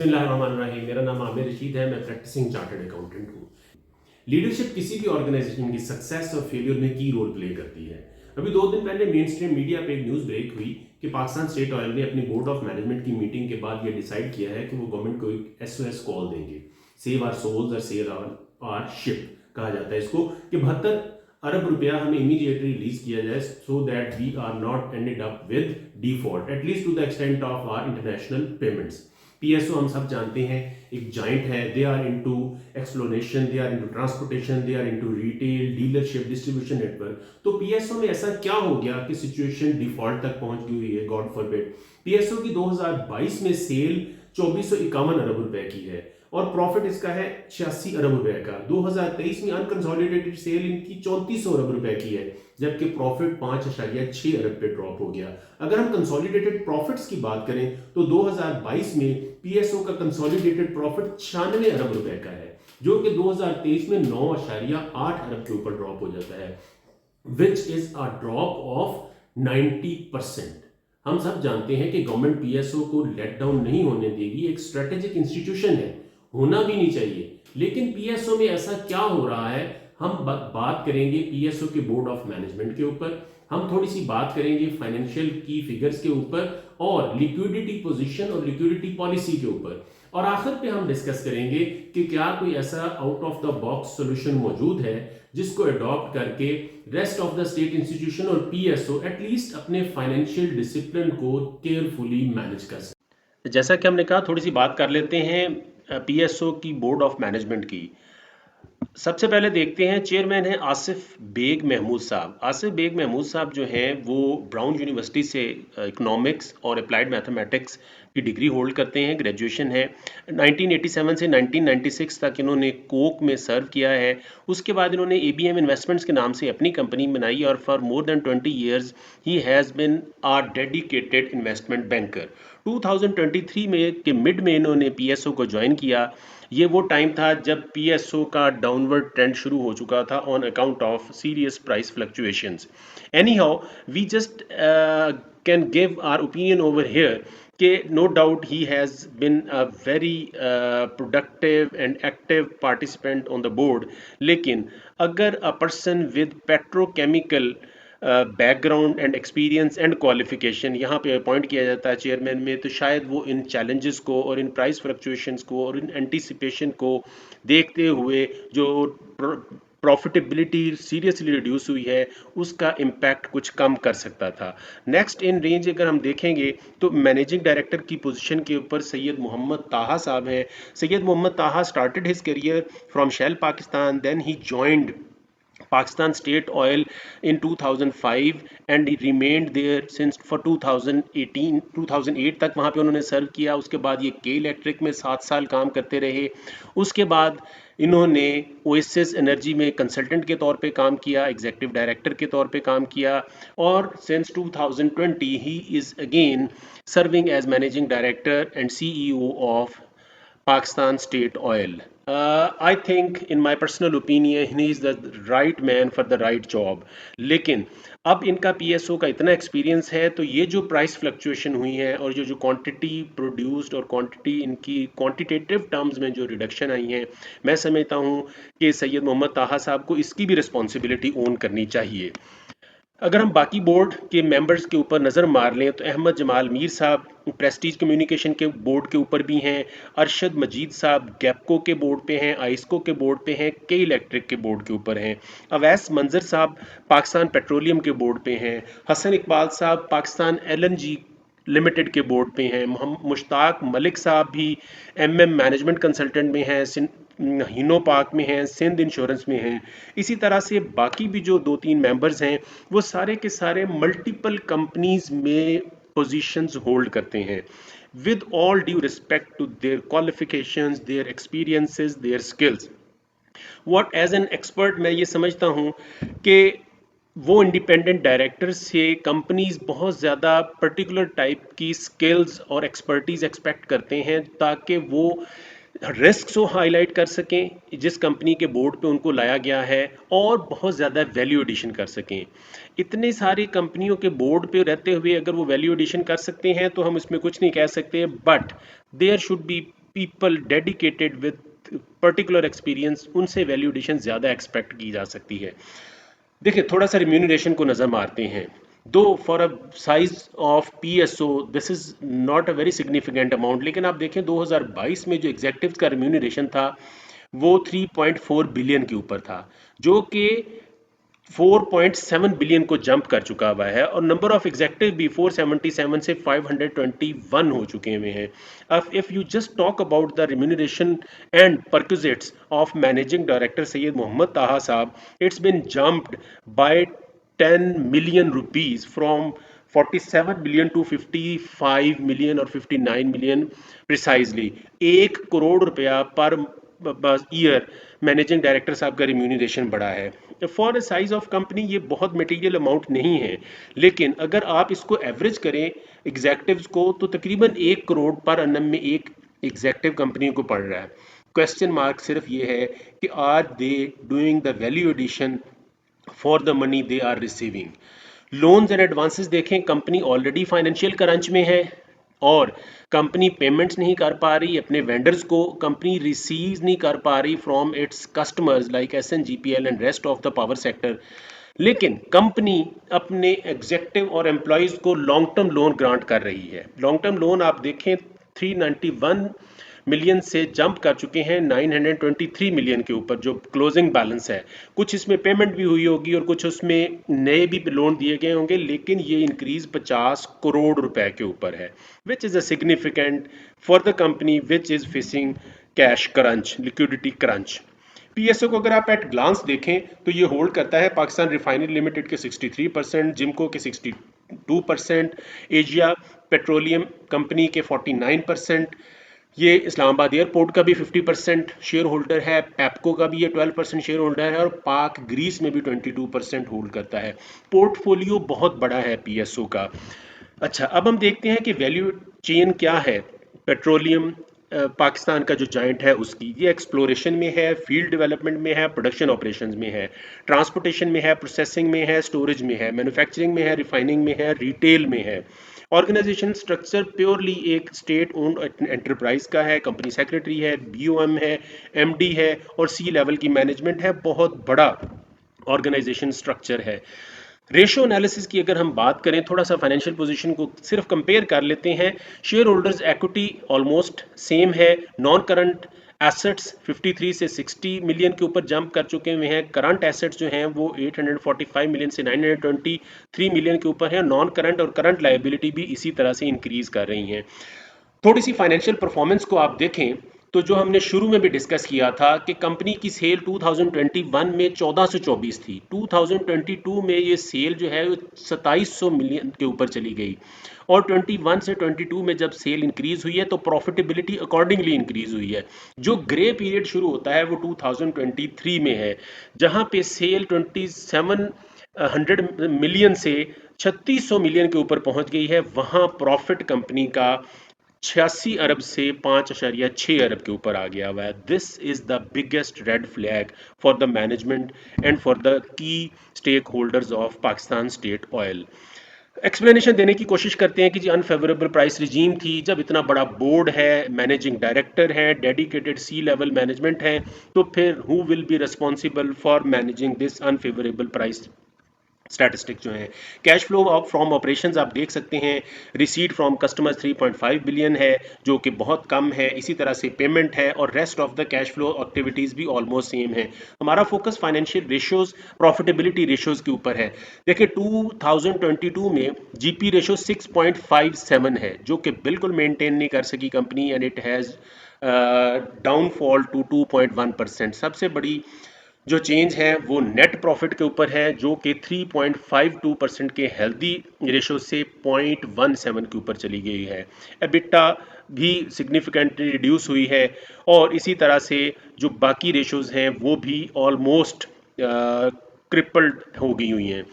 बिस्मिल्लाहिर्रहमानिर्रहीम। मेरा नाम आमिर रशीद है। मैं प्रैक्टिसिंग चार्टर्ड अकाउंटेंट हूँ। लीडरशिप किसी भी ऑर्गेनाइजेशन की सक्सेस और फेलियर में की रोल प्ले करती है। अभी 2 दिन पहले मेन स्ट्रीम मीडिया पे एक न्यूज़ ब्रेक हुई कि पाकिस्तान स्टेट ऑयल ने अपनी बोर्ड ऑफ मैनेजमेंट की मीटिंग के बाद ये डिसाइड किया है कि वो गवर्नमेंट को एक SOS कॉल देंगे। सेव आर सोल्स और सेव आर शिप कहा जाता है इसको, कि 72 अरब रुपया हमें इमीडिएटली रिलीज किया जाए so that we are not ended up with default at least to the extent of our international payments. PSO हम सब जानते हैं एक जाइंट है। They are into exploration, they are into transportation, they are into retail, dealership, distribution network. तो PSO में ऐसा क्या हो गया कि सिचुएशन डिफॉल्ट तक पहुंच गई हुई है? God forbid. PSO की 2022 में सेल 2451 अरब रुपए की है और प्रॉफिट इसका है 86 अरब रुपए का। 2023 में अनकंसोलिडेटेड सेल इनकी 3400 अरब रुपए की है, जबकि प्रॉफिट 5.6 अरब पे ड्रॉप हो गया। अगर हम कंसोलिडेटेड प्रॉफिट्स की बात करें तो 2022 में PSO का कंसोलिडेटेड प्रॉफिट 96 अरब रुपए का है, जो कि 2023 में 9.8 अरब के ऊपर ड्रॉप हो जाता है, which is a drop of 90%। हम सब जानते हैं कि गवर्नमेंट PSO को लेट डाउन नहीं होने देगी। एक स्ट्रेटेजिक इंस्टीट्यूशन है, होना भी नहीं चाहिए। लेकिन PSO में ऐसा क्या हो रहा है? हम बात करेंगे PSO के बोर्ड ऑफ मैनेजमेंट के ऊपर, हम थोड़ी सी बात करेंगे फाइनेंशियल की फिगर्स के ऊपर और लिक्विडिटी पोजीशन और लिक्विडिटी पॉलिसी के ऊपर, और आखिर पे हम डिस्कस करेंगे कि क्या कोई ऐसा out of the box solution मौजूद है जिसको अडॉप्ट करके rest of the state institution और PSO एटलीस्ट अपने फाइनेंशियल डिसिप्लिन को केयरफुली मैनेज कर सके। जैसा कि हमने कहा, थोड़ी सी बात कर लेते हैं PSO की बोर्ड ऑफ मैनेजमेंट की। सबसे पहले देखते हैं, चेयरमैन है आसिफ बेग महमूद साहब। आसिफ बेग महमूद साहब जो हैं वो ब्राउन यूनिवर्सिटी से इकोनॉमिक्स और अप्लाइड मैथमेटिक्स की डिग्री होल्ड करते हैं, ग्रेजुएशन है। 1987 से 1996 तक इन्होंने कोक में सर्व किया है। उसके बाद इन्होंने ABM इन्वेस्टमेंट्स के नाम से अपनी कंपनी बनाई और for more than 20 years he has been a dedicated investment banker. 2023 में के मिड में इन्होंने PSO को ज्वाइन किया। ये वो टाइम था जब PSO का डाउनवर्ड ट्रेंड शुरू हो चुका था on account of serious price fluctuations. Anyhow, we just can give our opinion over here कि no doubt he has been a very productive and active participant on the board. लेकिन अगर a person with petrochemical background and experience and qualification यहाँ पे appoint किया जाता है chairman में, तो शायद वो इन चैलेंजेस को और इन प्राइस फ्लक्चुएशंस को और इन एंटीसिपेशन को देखते हुए जो प्रॉफिटेबिलिटी सीरियसली रिड्यूस हुई है उसका इम्पैक्ट कुछ कम कर सकता था। नेक्स्ट इन रेंज अगर हम देखेंगे तो मैनेजिंग डायरेक्टर की पोजीशन के ऊपर सैयद मोहम्मद ताहा साहब हैं। Syed Mohammad Taha started his career from Shell Pakistan, then he joined Pakistan State Oil in 2005 and he remained there since for 2008 तक वहाँ पे उन्होंने सर्व किया। उसके बाद ये के इलेक्ट्रिक में 7 साल काम करते रहे। उसके बाद इन्होंने ओएसिस एनर्जी में कंसल्टेंट के तौर पे काम किया, एग्जीक्यूटिव डायरेक्टर के तौर पे काम किया और since 2020 he is again serving as managing director and CEO of Pakistan State Oil. I think, in my personal opinion, he is the right man for the right job. लेकिन अब इनका PSO का इतना एक्सपीरियंस है तो ये जो price fluctuation हुई है और जो क्वांटिटी प्रोड्यूस्ड और क्वांटिटी इनकी क्वांटिटेटिव टर्म्स में जो रिडक्शन आई है, मैं समझता हूँ कि सैयद मोहम्मद ताहा साहब को इसकी भी रिस्पॉन्सिबिलिटी ओन करनी चाहिए। अगर हम बाकी बोर्ड के मेंबर्स के ऊपर नज़र मार लें तो अहमद जमाल मीर साहब प्रेस्टीज कम्युनिकेशन के बोर्ड के ऊपर भी हैं, अरशद मजीद साहब गैपको के बोर्ड पे हैं, आइस्को के बोर्ड पे हैं, के इलेक्ट्रिक के बोर्ड के ऊपर हैं, अवैस मंजर साहब पाकिस्तान पेट्रोलियम के बोर्ड पे हैं, हसन इकबाल साहब पाकिस्तान LNG लिमिटेड के बोर्ड पे हैं, मुश्ताक मलिक साहब भी MM मैनेजमेंट कंसल्टेंट में हैं, हिनो पार्क में हैं, सिंध इंश्योरेंस में हैं। इसी तरह से बाकी भी जो 2-3 मेंबर्स हैं वो सारे के सारे मल्टीपल कंपनीज में पोजीशंस होल्ड करते हैं। With all due respect to their qualifications, their experiences, their skills, what as an expert मैं ये समझता हूँ कि वो इंडिपेंडेंट डायरेक्टर से कंपनीज बहुत ज़्यादा पर्टिकुलर टाइप की स्किल्स और एक्सपर्टीज एक्सपेक्ट करते हैं ताकि वो रिस्क को हाईलाइट कर सकें जिस कंपनी के बोर्ड पे उनको लाया गया है और बहुत ज़्यादा वैल्यू एडिशन कर सकें। इतने सारी कंपनियों के बोर्ड पे रहते हुए अगर वो वैल्यू एडिशन कर सकते हैं तो हम इसमें कुछ नहीं कह सकते, but there should be people dedicated with particular experience, उनसे वैल्यू एडिशन ज़्यादा एक्सपेक्ट की जा सकती है। देखिए थोड़ा सा रिम्यूनरेशन को नज़र मारते हैं। दो for a size of PSO this is not a very significant amount, लेकिन आप देखें 2022 में जो एग्जेक्टिव का रिम्यूनरेशन था वो 3.4 बिलियन के ऊपर था, जो कि 4.7 बिलियन को जंप कर चुका हुआ है, और नंबर ऑफ एग्जेक्टिव भी 477 से 521 हो चुके हुए हैं। अब if you just talk about the remuneration and perquisites of managing director Syed Mohammad Taha साहब, it's been jumped by 10 million rupees from 47 million to 55 million और 59 million precisely। 1 करोड़ रुपया पर ईयर मैनेजिंग डायरेक्टर साहब का रिम्यूनरेशन बढ़ा है। For a size of company ये बहुत material amount नहीं है, लेकिन अगर आप इसको एवरेज करें एग्जेक्टिव्स को तो तकरीबन 1 करोड़ पर अन्नम में एक एग्जेक्टिव कंपनी को पड़ रहा है। क्वेश्चन मार्क सिर्फ ये है कि are they doing the value addition for the money they are receiving. Loans and advances देखें, कंपनी ऑलरेडी फाइनेंशियल क्रंच में है और कंपनी पेमेंट्स नहीं कर पा रही अपने वेंडर्स को, कंपनी रिसीव नहीं कर पा रही from its customers like SNGPL and rest of the power sector. लेकिन कंपनी अपने एग्जेक्टिव और एम्प्लॉयज़ को लॉन्ग टर्म लोन ग्रांट कर रही है। लॉन्ग टर्म लोन आप देखें 391 मिलियन से जंप कर चुके हैं 923 मिलियन के ऊपर, जो क्लोजिंग बैलेंस है। कुछ इसमें पेमेंट भी हुई होगी और कुछ उसमें नए भी लोन दिए गए होंगे, लेकिन ये इंक्रीज 50 करोड़ रुपए के ऊपर है, which is a significant for the company which is facing cash crunch, liquidity crunch. PSO को अगर आप एट ग्लांस देखें तो ये होल्ड करता है पाकिस्तान रिफाइनरी लिमिटेड के 63%, जिमको के 62%, एशिया पेट्रोलियम कंपनी के 49%, ये इस्लामाबाद एयरपोर्ट का भी 50% शेयर होल्डर है, पैपको का भी ये 12% शेयर होल्डर है, और पाक ग्रीस में भी 22% होल्ड करता है। पोर्टफोलियो बहुत बड़ा है पीएसओ का। अच्छा, अब हम देखते हैं कि वैल्यू चेन क्या है पेट्रोलियम पाकिस्तान का जो जॉइंट है उसकी। ये एक्सप्लोरेशन में है, फील्ड डेवलपमेंट में है, प्रोडक्शन ऑपरेशंस में है, ट्रांसपोर्टेशन में है, प्रोसेसिंग में है, स्टोरेज में है, मैन्युफैक्चरिंग में है, रिफाइनिंग में है, रिटेल में है। ऑर्गेनाइजेशन स्ट्रक्चर प्योरली एक स्टेट ओन्ड एंटरप्राइज का है, कंपनी सेक्रेटरी है, बीओएम है, एमडी है और सी लेवल की मैनेजमेंट है। बहुत बड़ा ऑर्गेनाइजेशन स्ट्रक्चर है। रेशियो एनालिसिस की अगर हम बात करें, थोड़ा सा फाइनेंशियल पोजीशन को सिर्फ कंपेयर कर लेते हैं। Share holders equity almost same है, नॉन करंट एसेट्स 53 से 60 मिलियन के ऊपर जंप कर चुके हुए हैं, करंट एसेट्स जो हैं वो 845 मिलियन से 923 मिलियन के ऊपर है, नॉन करंट और करंट लायबिलिटी भी इसी तरह से इंक्रीज कर रही हैं। थोड़ी सी फाइनेंशियल परफॉर्मेंस को आप देखें तो जो हमने शुरू में भी डिस्कस किया था कि कंपनी की सेल 2021 में 1424 थी, 2022 में ये सेल जो है 2700 मिलियन के ऊपर चली गई, और 21 से 22 में जब सेल इंक्रीज हुई है तो प्रॉफिटेबिलिटी अकॉर्डिंगली इंक्रीज हुई है। जो ग्रे पीरियड शुरू होता है वो 2023 में है, जहां पे सेल 2700 मिलियन से 3600 मिलियन के ऊपर पहुंच गई है। वहां प्रॉफिट कंपनी का 86 अरब से 5.6 अरब के ऊपर आ गया हुआ है। This is the biggest red flag for the management and for the key stakeholders of Pakistan State Oil. Explanation देने की कोशिश करते हैं कि जी अनफेवरेबल प्राइस रिजीम थी, जब इतना बड़ा बोर्ड है, मैनेजिंग डायरेक्टर है, डेडिकेटेड सी लेवल मैनेजमेंट है, तो फिर who will be responsible for managing this unfavourable price statistic जो है। कैश फ्लो फ्रॉम ऑपरेशंस आप देख सकते हैं, रिसीट फ्रॉम कस्टमर्स 3.5 बिलियन है, जो कि बहुत कम है। इसी तरह से पेमेंट है और rest of the cash flow activities भी ऑलमोस्ट सेम है। हमारा focus financial ratios, profitability ratios के ऊपर है। देखिए 2022 में जीपी रेशियो 6.57 है, जो कि बिल्कुल मेंटेन नहीं कर सकी company, and it has downfall to 2.1%। सबसे बड़ी जो चेंज है वो नेट प्रॉफिट के ऊपर है, जो कि 3.52% के हेल्दी रेशो से 0.17 के ऊपर चली गई है। एबिटा भी सिग्निफिकेंटली रिड्यूस हुई है, और इसी तरह से जो बाकी रेशोज हैं वो भी ऑलमोस्ट क्रिपल्ड हो गई हुई हैं।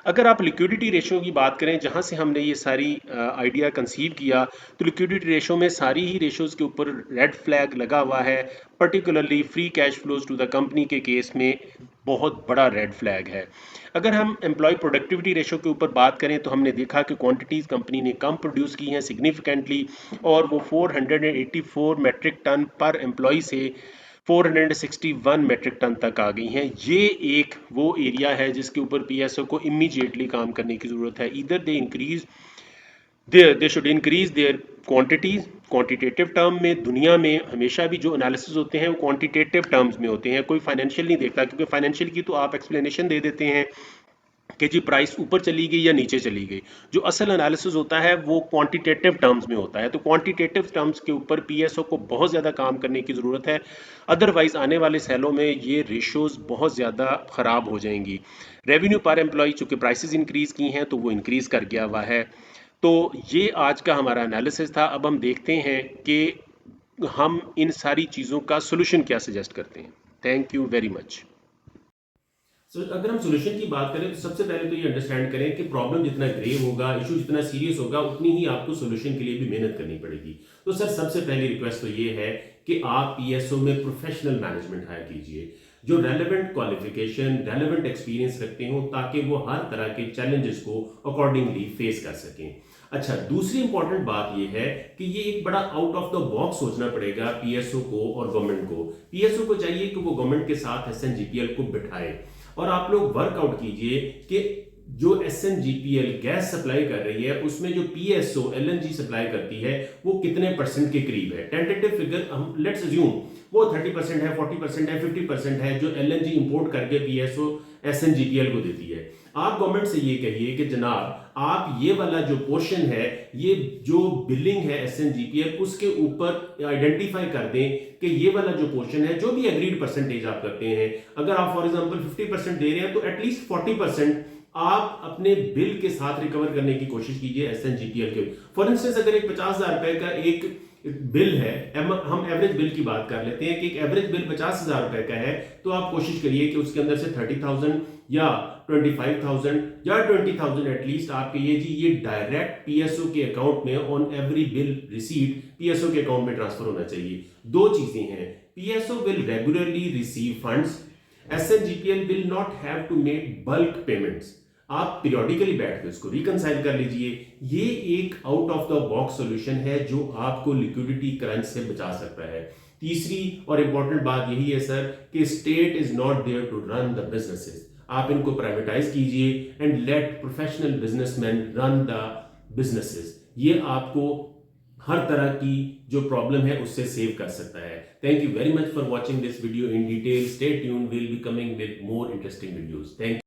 अगर आप लिक्विडिटी रेशो की बात करें, जहां से हमने ये सारी आइडिया कंसीव किया, तो लिक्विडिटी रेशो में सारी ही रेशोज़ के ऊपर रेड फ्लैग लगा हुआ है। Particularly free cash flows to the company के केस में बहुत बड़ा रेड फ्लैग है। अगर हम एम्प्लॉय प्रोडक्टिविटी रेशो के ऊपर बात करें, तो हमने देखा कि क्वांटिटीज़ कंपनी ने कम प्रोड्यूस की हैं सिग्निफिकेंटली, और वो 484 मेट्रिक टन पर एम्प्लॉय से 461 मेट्रिक टन तक आ गई हैं। ये एक वो एरिया है जिसके ऊपर पीएसओ को इमीडिएटली काम करने की ज़रूरत है। Either they should increase their quantities. Quantitative term में दुनिया में हमेशा भी जो एनालिसिस होते हैं वो क्वांटिटेटिव टर्म्स में होते हैं, कोई फाइनेंशियल नहीं देखता, क्योंकि फाइनेंशियल की तो आप एक्सप्लेनेशन दे देते हैं कि जी प्राइस ऊपर चली गई या नीचे चली गई। जो असल एनालिसिस होता है वो क्वांटिटेटिव टर्म्स में होता है। तो क्वांटिटेटिव टर्म्स के ऊपर पीएसओ को बहुत ज़्यादा काम करने की ज़रूरत है, अदरवाइज आने वाले सालों में ये रेशोज़ बहुत ज़्यादा ख़राब हो जाएंगी। रेवेन्यू पर एम्प्लॉय चूँकि प्राइसेस इंक्रीज़ की हैं तो वो इंक्रीज़ कर गया हुआ है। तो ये आज का हमारा एनालिसिस था। अब हम देखते हैं कि हम इन सारी चीज़ों का सोल्यूशन क्या सजेस्ट करते हैं। Thank you very much. अगर हम सोल्यूशन की बात करें, तो सबसे पहले तो ये अंडरस्टैंड करें कि प्रॉब्लम जितना ग्रेव होगा, इशू जितना सीरियस होगा, उतनी ही आपको सोल्यूशन के लिए भी मेहनत करनी पड़ेगी। तो सर सबसे पहली रिक्वेस्ट तो ये है कि आप पीएसओ में प्रोफेशनल मैनेजमेंट हायर कीजिए, जो रेलेवेंट क्वालिफिकेशन, रेलेवेंट एक्सपीरियंस रखते हो, ताकि वो हर तरह के चैलेंजेस को अकॉर्डिंगली फेस कर सकें। अच्छा, दूसरी इंपॉर्टेंट बात यह है कि ये एक बड़ा आउट ऑफ द बॉक्स सोचना पड़ेगा पीएसओ को और गवर्नमेंट को। पीएसओ को चाहिए कि वो गवर्नमेंट के साथ एसएनजीपीएल को बिठाए और आप लोग वर्कआउट कीजिए कि जो एसएनजीपीएल गैस सप्लाई कर रही है उसमें जो पीएसओ एलएनजी सप्लाई करती है वो कितने परसेंट के करीब है। टेंटेटिव फिगर हम लेट्स अज्यूम वो 30% है, 40% है, 50% है जो एलएनजी इंपोर्ट करके पीएसओ एसएनजीपीएल को देती है। आप गवर्नमेंट से ये कहिए कि जनाब आप ये वाला जो पोर्शन है, ये जो बिलिंग है एसएनजीपीएल, उसके ऊपर आइडेंटिफाई कर दें कि ये वाला जो पोर्शन है, जो भी एग्रीड परसेंटेज आप करते हैं, अगर आप फॉर एग्जांपल 50% दे रहे हैं तो एटलीस्ट 40% आप अपने बिल के साथ रिकवर करने की कोशिश कीजिए एसएनजीपीएल के। फॉर इंस्टेंस अगर एक 50,000 रुपए का एक बिल है, हम एवरेज बिल की बात कर लेते हैं कि एक एवरेज बिल 50,000 रुपए का है, तो आप कोशिश करिए कि उसके अंदर से 30,000 या 25,000 या 20,000 एटलीस्ट आप कहिए जी ये डायरेक्ट पीएसओ के अकाउंट में on every bill receipt PSO के अकाउंट में ट्रांसफर होना चाहिए। दो चीजें हैं, PSO will regularly receive funds, SNGPL will not have to make bulk payments. आप पीरियोडिकली बैठ के उसको रिकंसाइल कर लीजिए। ये एक out of the box solution है जो आपको लिक्विडिटी क्रंच से बचा सकता है। तीसरी और इंपॉर्टेंट बात यही है सर कि state is not there to run the businesses. आप इनको प्राइवेटाइज कीजिए and let professional businessman run the businesses. ये आपको हर तरह की जो प्रॉब्लम है उससे सेव कर सकता है। Thank you very much for watching this video in detail. Stay tuned, will be coming with more interesting videos. Thank you.